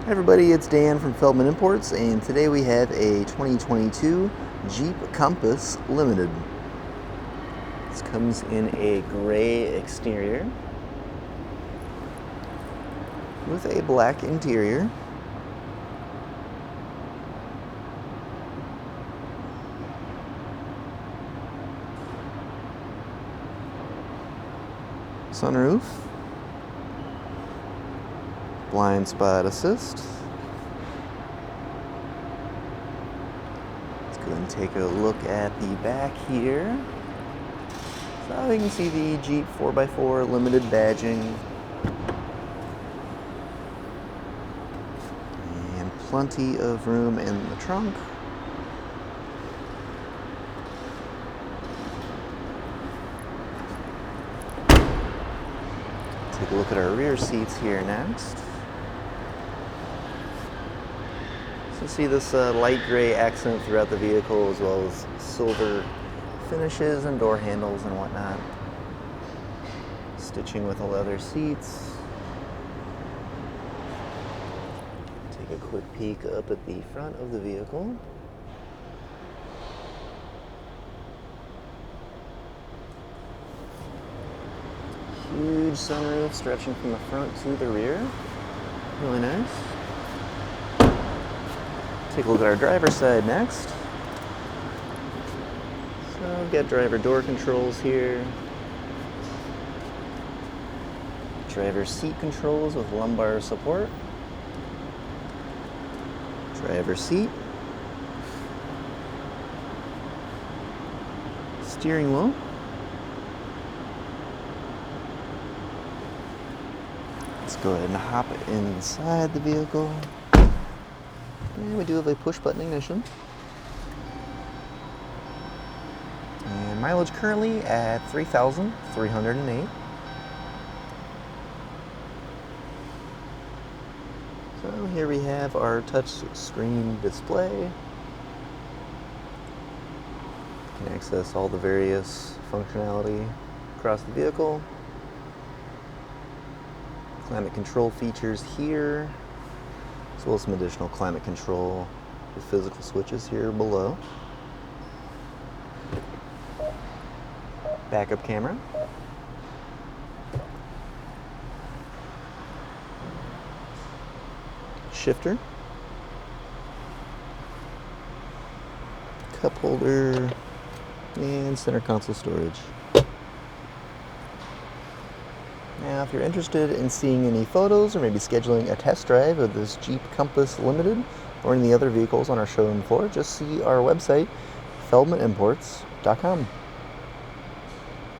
Hi everybody, it's Dan from Feldmann Imports, and today we have a 2022 Jeep Compass Limited. This comes in a gray exterior with a black interior. Sunroof, blind spot assist. Let's go and take a look at the back here. So you can see the Jeep 4x4 limited badging. And plenty of room in the trunk. Take a look at our rear seats here next. So see this light gray accent throughout the vehicle, as well as silver finishes and door handles and whatnot. Stitching with the leather seats. Take a quick peek up at the front of the vehicle. Huge sunroof stretching from the front to the rear. Really nice. Take a look at our driver's side next. So we've got driver door controls here. Driver seat controls with lumbar support. Driver seat. Steering wheel. Let's go ahead and hop inside the vehicle. And we do have a push button ignition. And mileage currently at 3,308. So here we have our touch screen display. You can access all the various functionality across the vehicle. Climate control features here, as well as some additional climate control with physical switches here below. Backup camera. Shifter. Cup holder. And center console storage. Now, if you're interested in seeing any photos or maybe scheduling a test drive of this Jeep Compass Limited or any other vehicles on our showroom floor, just see our website, feldmannimports.com.